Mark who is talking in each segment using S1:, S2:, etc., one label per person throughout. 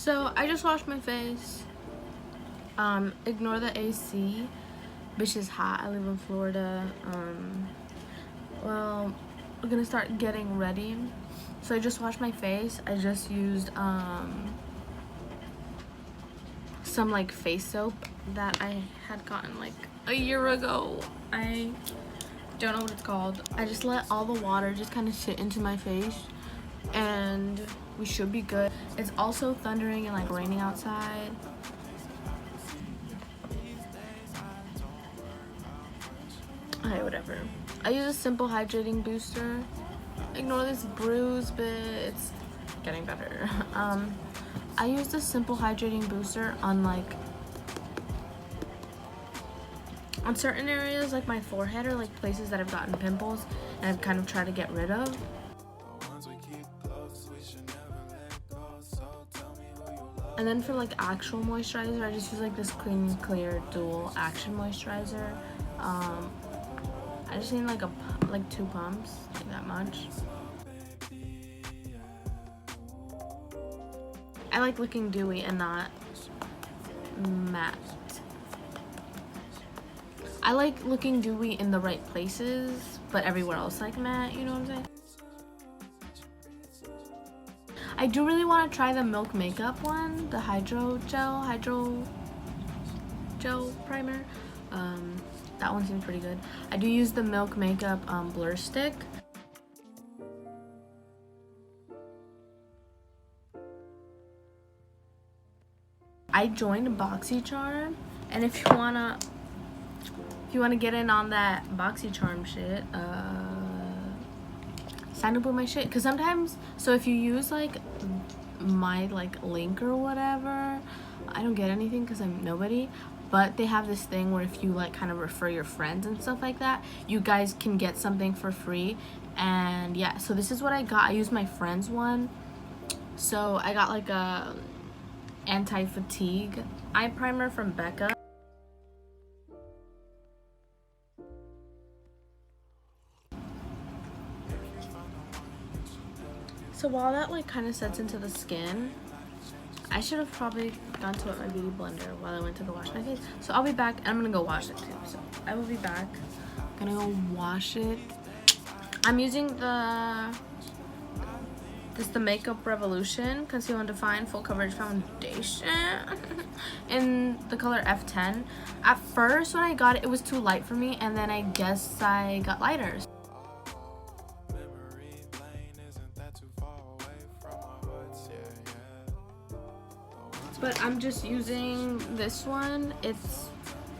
S1: So I just washed my face. Ignore the AC. Bitch is hot. I live in Florida. Well, we're gonna start getting ready. So I just washed my face. I just used some like face soap that I had gotten like a year ago. I don't know what it's called. I just let all the water just kind of sit into my face and we should be good. It's also thundering and like raining outside. Okay, whatever. I use a simple hydrating booster. Ignore this bruise, but it's getting better. I used a simple hydrating booster on like on certain areas like my forehead or like places that I've gotten pimples and I've kind of tried to get rid of. And then for like actual moisturizer, I just use like this Clean and Clear dual action moisturizer. I just need like 2 pumps, like that much. I like looking dewy and not matte. I like looking dewy in the right places, but everywhere else like matte, you know what I'm saying? I do really want to try the Milk Makeup one, the hydro gel primer. That one seems pretty good. I do use the Milk Makeup blur stick. I joined BOXYCHARM, and if you wanna get in on that BOXYCHARM shit, sign up with my shit. Cause sometimes, so if you use like my like link or whatever, I don't get anything because I'm nobody. But they have this thing where if you like kind of refer your friends and stuff like that, you guys can get something for free. And yeah, so this is what I got. I used my friend's one. So I got like a anti-fatigue eye primer from Becca. So while that like kind of sets into the skin, I should have probably gone to my beauty blender while I went to go wash my face. So I'll be back and I'm gonna go wash it too. So I will be back. I'm gonna go wash it. I'm using the Makeup Revolution Conceal and Define Full Coverage Foundation in the color F10. At first when I got it, it was too light for me, and then I guess I got lighter. But I'm just using this one. It's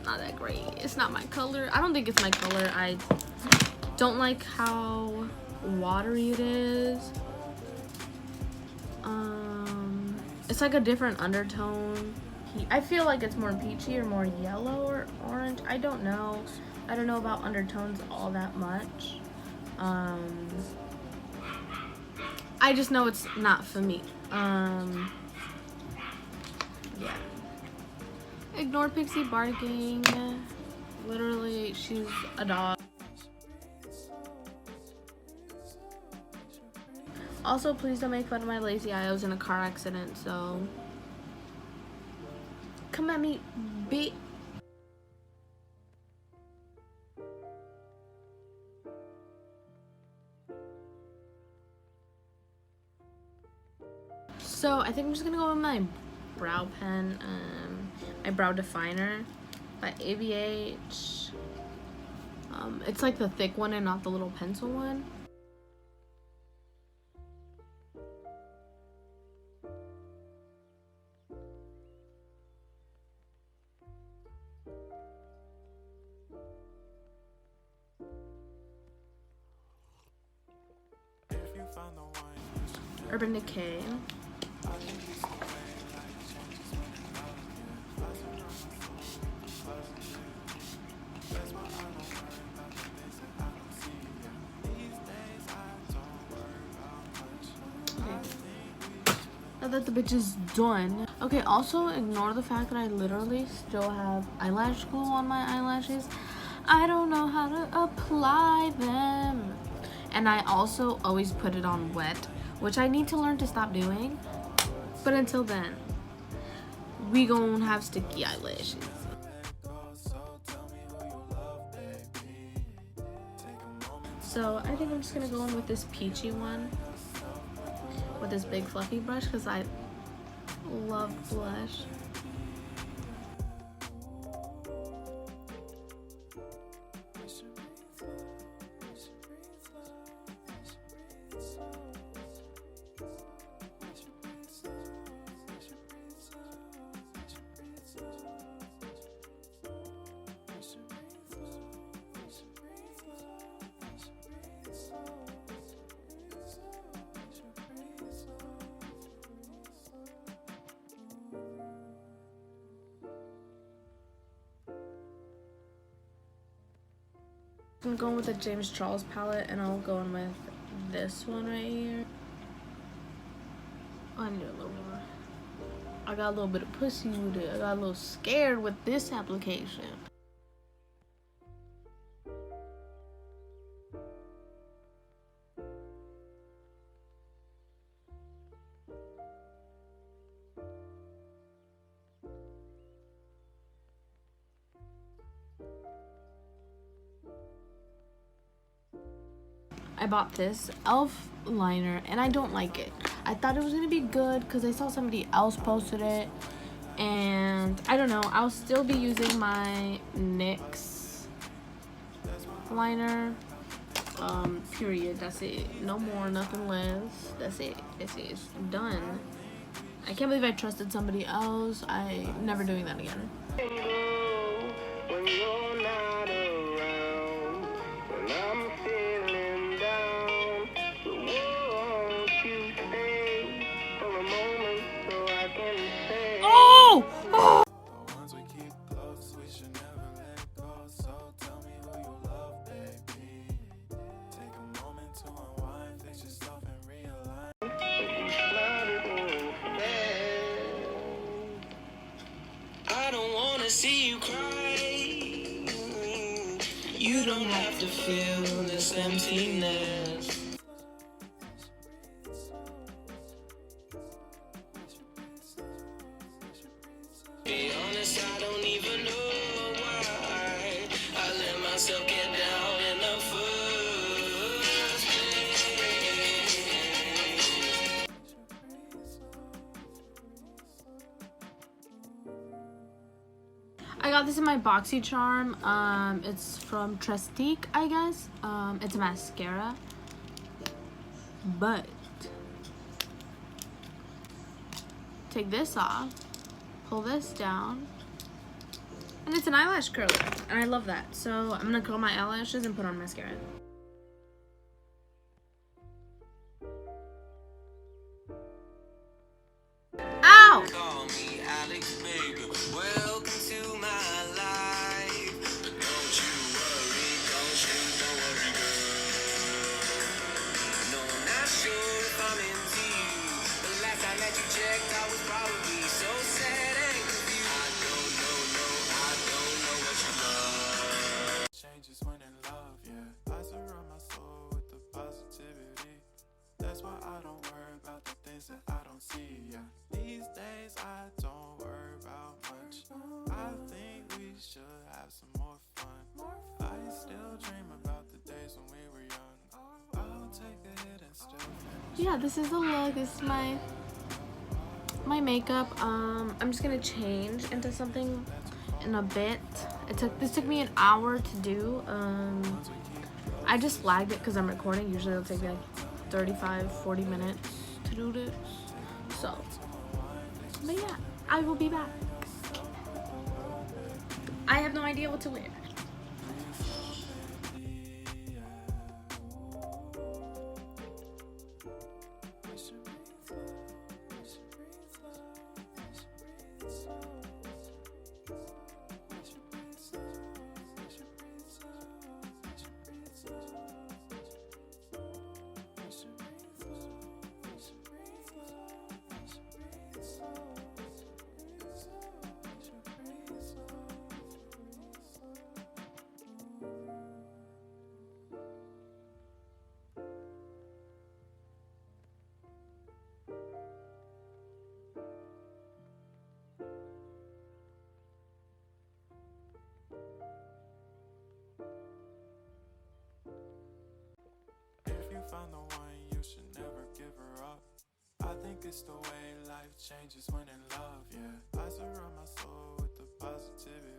S1: not that great. It's not my color. I don't think it's my color. I don't like how watery it is. It's like a different undertone. I feel like it's more peachy or more yellow or orange. I don't know. I don't know about undertones all that much. I just know it's not for me. Yeah. Ignore Pixie barking. Literally, she's a dog. Also, please don't make fun of my lazy eye. I was in a car accident, so come at me, bitch. So I think I'm just gonna go with my brow pen, my brow definer by ABH. It's like the thick one and not the little pencil one. Urban Decay. Now that the bitch is done. Okay, also ignore the fact that I literally still have eyelash glue on my eyelashes. I don't know how to apply them. And I also always put it on wet, which I need to learn to stop doing. But until then, we gonna have sticky eyelashes. So I think I'm just gonna go in with this peachy one with this big fluffy brush because I love blush. I'm going with the James Charles palette, and I'll go in with this one right here. Oh, I need a little more. I got a little bit of pussy with it. I got a little scared with this application. I bought this e.l.f. liner and I don't like it. I thought it was gonna be good because I saw somebody else posted it, and I don't know, I'll still be using my NYX liner, period. That's it. No more, nothing less. That's it. It's done. I can't believe I trusted somebody else. I'm never doing that again.
S2: See you cry. You don't have to feel this emptiness. Be honest, I don't even know why I let myself get down in the first place.
S1: I got this in my BOXYCHARM. It's from Trestique, I guess. It's a mascara. But take this off, pull this down, and it's an eyelash curler. And I love that. So I'm gonna curl my eyelashes and put on mascara. Ow!
S2: Call me Alex, baby. Welcome to my life. But don't you worry, don't worry, girl. No, I'm not sure if I'm into you. The last time that you checked, I was probably so sad and confused. I don't know what you love. Changes when in love, yeah. I surround my soul with the positivity. That's why I don't worry about the things that I don't see, yeah. These days I don't worry about much. I think we should have some more fun. I still dream about the days when we were young. I'll take a hit and still finish.
S1: Yeah, this is the look. This is my makeup. I'm just gonna change into something in a bit. This took me an hour to do. I just lagged it because I'm recording. Usually it'll take me like 35-40 minutes to do this. So, but yeah, I will be back. I have no idea what to wear.
S3: I think it's the way life changes when in love, yeah. I surround my soul with the positivity.